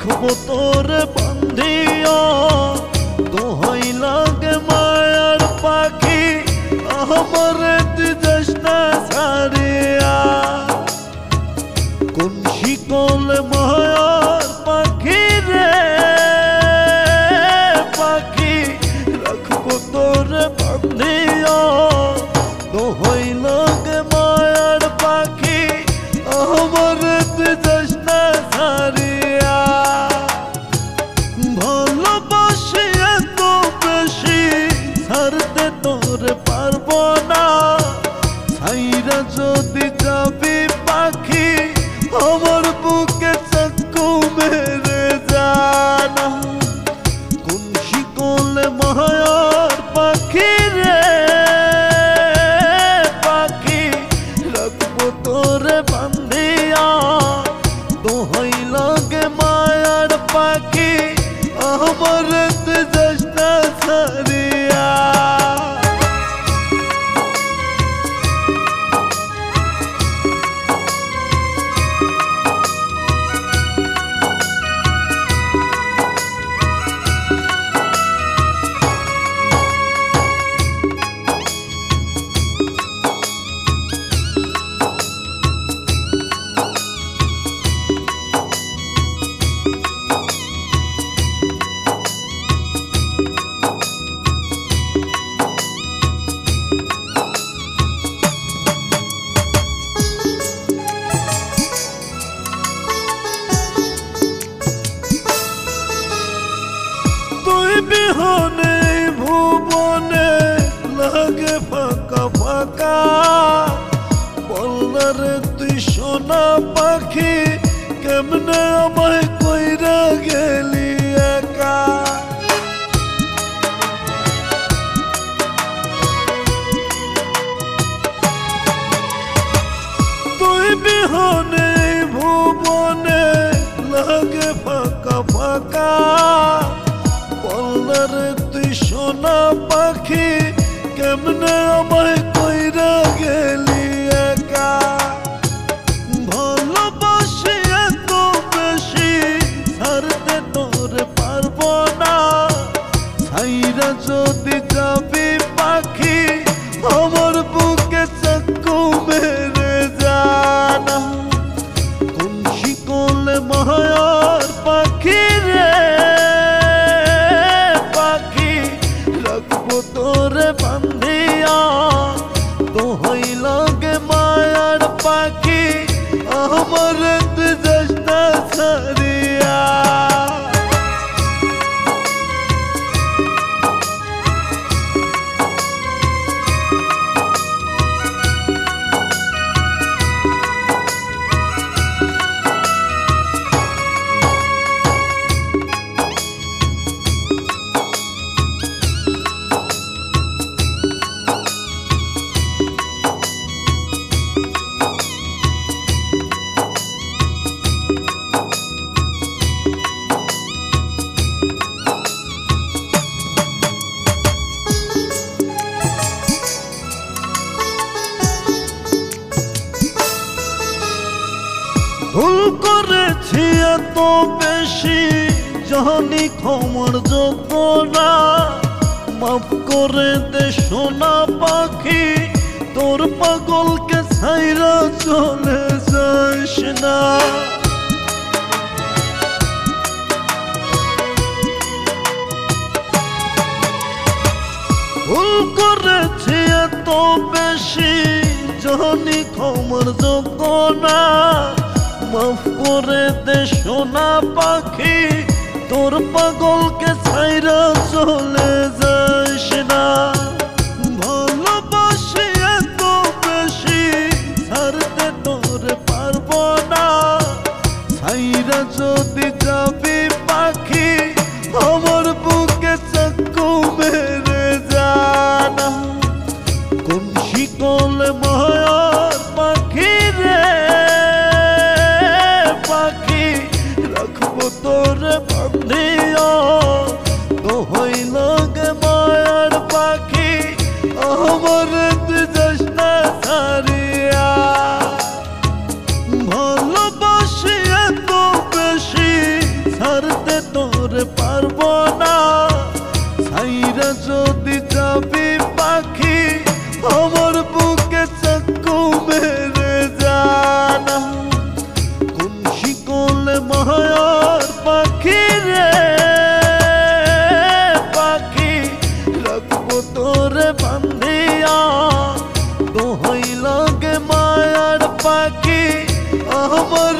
রাখবো তোরে বান্ধিয়া দোহাই লাগে মায়ার পাখি আমার তুই যাস না ছাড়িয়া কোন শিকলে মায়ার পাখি রে পাখি রাখবো তোরে বান্ধিয়া দোহাই লাগে মায়ার পাখি আমার তুই যাস না ছাড়িয়া ভালোবাসি এত বেশি ছাড়তে তোরে পারবো না ছাইরা যদি যাবি পাখি আমার বুকে চাকু মেরে জানা কোন শিকলে মায়ার পাখি রে পাখি রাখবো তোরে বান্ধিয়া দোহাই লাগে মায়ার পাখি আমার তুই যাস না ছাড়িয়া বিহনে ভুবনে লাগে ফাঁকা ফাঁকা বলরে তুই সোনা পাখি কেমনে আমায় কইরা গেলি একা তুই বিহনে ভুবনে লাগে ফাঁকা ফাঁকা বলরে তুই সোনা পাখি কেমনে আমায় কইরা গেলি একা ভালোবাসি এত বেশি ছাড়তে তোরে পারবো না ছাইরা যদি যাবি পাখি আমার বুকে চাকু মেরে জানা কোন শিকলে মায়ার পাখি রে তোরে বান্ধিয়া দোহাই লাগে মায়ার পাখি আমার তুই যাস না ছাড়িয়া ভুল করেছি এত বেশি জানি ক্ষমার যোগ্য না মাফ করে দে সোনা পাখি তোর পাগলকে ছাইরা চলে যাস না ভুল করেছি এত বেশি জানি ক্ষমার যোগ্য না মাফ করে দে সোনা পাখি তোর পাগলকে ছাইরা চলে যাস না ভালোবাসি এত বেশি ছাড়তে তোরে পারবো না ছাইরা যদি যাবি পাখি আমার বুকে চাকু মেরে জানা কোন শিকলে মায়ার পাখি রে পাখি রাখবো তোরে বান্ধিয়া দোহাই লাগে না ছাইরা যদি যাবি পাখি আমার বুকে চাকু মেরে জানা কোন শিকলে মায়ার পাখি রে পাখি রাখবো তোরে বান্ধিয়া দোহাই লাগে মায়ার পাখি আমার